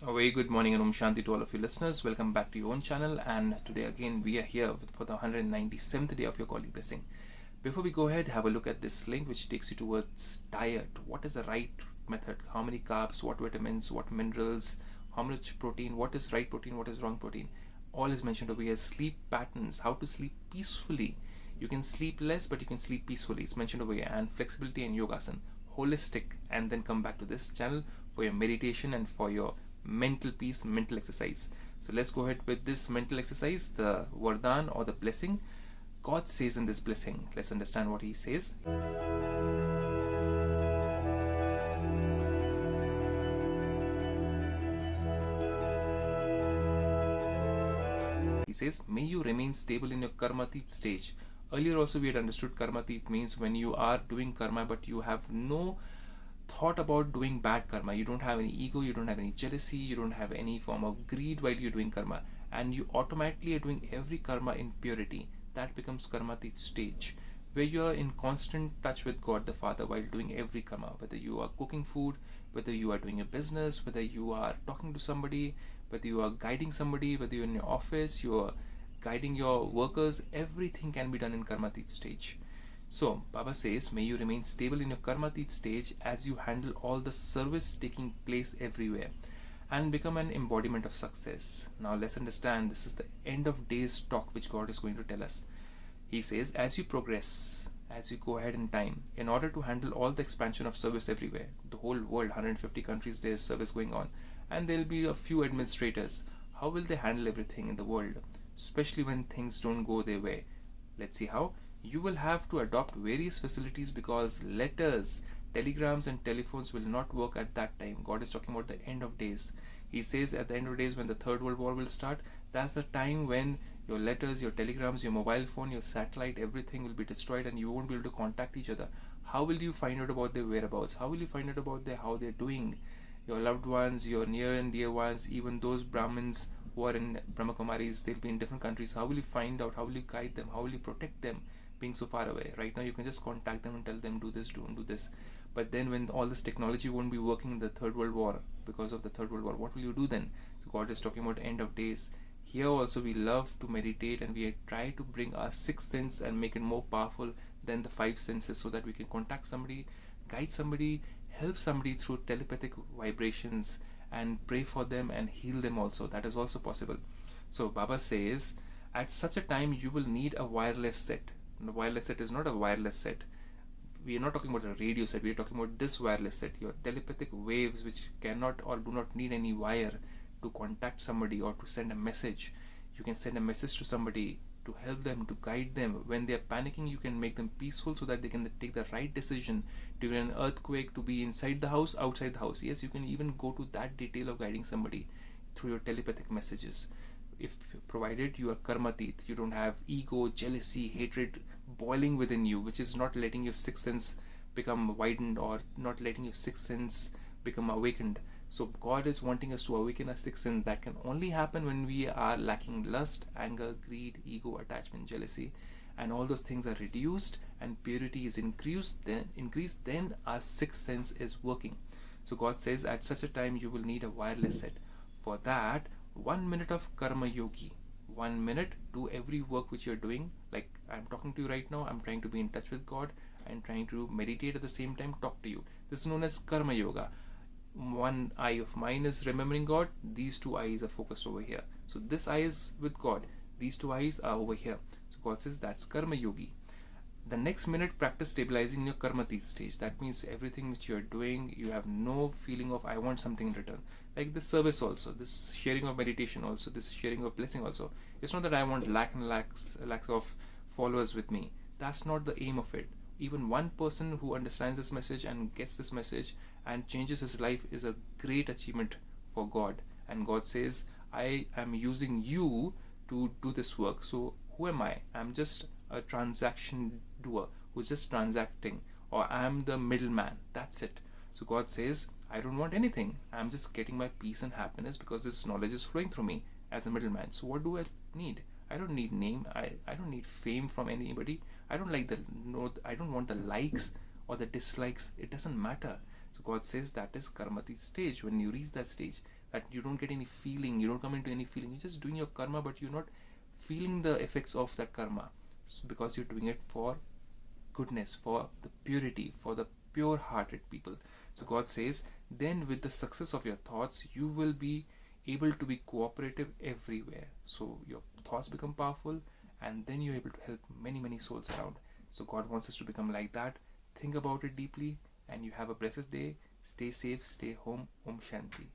A very good morning and Om Shanti to all of you listeners. Welcome back to your own channel. And today again we are here for the 197th day of your Godly Blessing. Before we go ahead, have a look at this link which takes you towards diet. What is the right method? How many carbs? What vitamins? What minerals? How much protein? What is right protein? What is wrong protein? All is mentioned over here. Sleep patterns. How to sleep peacefully. You can sleep less, but you can sleep peacefully. It's mentioned over here. And flexibility and yogasan. Holistic. And then come back to this channel for your meditation and for your mental peace, mental exercise. So let's go ahead with this mental exercise, the Vardhan or the blessing. God says in this blessing, let's understand what he says. He says, may you remain stable in your karmatit stage. Earlier also we had understood karmatit means when you are doing karma but you have no thought about doing bad karma. You don't have any ego, you don't have any jealousy, you don't have any form of greed while you're doing karma, and you automatically are doing every karma in purity. That becomes karmatit stage, where you are in constant touch with God the Father while doing every karma, whether you are cooking food, whether you are doing a business, whether you are talking to somebody, whether you are guiding somebody, whether you're in your office, you are guiding your workers. Everything can be done in karmatit stage. So, Baba says, may you remain stable in your karmatit stage as you handle all the service taking place everywhere and become an embodiment of success. Now, let's understand this is the end of days talk which God is going to tell us. He says, as you progress, as you go ahead in time, in order to handle all the expansion of service everywhere, the whole world, 150 countries, there's service going on, and there'll be a few administrators. How will they handle everything in the world, especially when things don't go their way? Let's see how. You will have to adopt various facilities because letters, telegrams, and telephones will not work at that time. God is talking about the end of days. He says at the end of days when the Third World War will start, that's the time when your letters, your telegrams, your mobile phone, your satellite, everything will be destroyed and you won't be able to contact each other. How will you find out about their whereabouts? How will you find out about how they're doing? Your loved ones, your near and dear ones, even those Brahmins who are in Brahmakumaris, they'll be in different countries. How will you find out? How will you guide them? How will you protect them being so far away? Right now you can just contact them and tell them do this, do this. But then when all this technology won't be working in the Third World War, because of the Third World War, what will you do then? So God is talking about end of days. Here also we love to meditate and we try to bring our sixth sense and make it more powerful than the five senses so that we can contact somebody, guide somebody, help somebody through telepathic vibrations and pray for them and heal them also. That is also possible. So Baba says, at such a time you will need a wireless set. The wireless set is not a wireless set. We are not talking about a radio set. We are talking about this wireless set. Your telepathic waves which cannot or do not need any wire to contact somebody or to send a message. You can send a message to somebody to help them, to guide them. When they are panicking, you can make them peaceful so that they can take the right decision during an earthquake, to be inside the house, outside the house. Yes, you can even go to that detail of guiding somebody through your telepathic messages. If provided you are karmatit, you don't have ego, jealousy, hatred boiling within you, which is not letting your sixth sense become widened or not letting your sixth sense become awakened. So God is wanting us to awaken our sixth sense. That can only happen when we are lacking lust, anger, greed, ego, attachment, jealousy, and all those things are reduced and purity is increased. Then our sixth sense is working. So God says at such a time you will need a wireless set. For that, 1 minute of karma yogi. 1 minute, do every work which you're doing. Like I'm talking to you right now, I'm trying to be in touch with God and trying to meditate at the same time, talk to you. This is known as karma yoga. One eye of mine is remembering God, these two eyes are focused over here. So this eye is with God, these two eyes are over here. So God says that's karma yogi. The next minute, practice stabilizing in your karmatit stage. That means everything which you are doing, you have no feeling of I want something in return. Like this service also, this sharing of meditation also, this sharing of blessing also. It's not that I want lakhs of followers with me. That's not the aim of it. Even one person who understands this message and gets this message and changes his life is a great achievement for God. And God says, I am using you to do this work. So who am I? I'm just a transaction doer who's just transacting, or I'm the middleman. That's it. So God says, I don't want anything. I'm just getting my peace and happiness because this knowledge is flowing through me as a middleman. So what do I need? I don't need name. I don't need fame from anybody. I don't like I don't want the likes or the dislikes. It doesn't matter. So God says that is karmatit stage. When you reach that stage, that you don't get any feeling, you don't come into any feeling, you're just doing your karma, but you're not feeling the effects of that karma, because you're doing it for goodness, for the purity, for the pure hearted people. So God says, then with the success of your thoughts, you will be able to be cooperative everywhere. So your thoughts become powerful, and then you're able to help many souls around. So God wants us to become like that. Think about it deeply, and you have a blessed day. Stay safe, stay home. Om Shanti.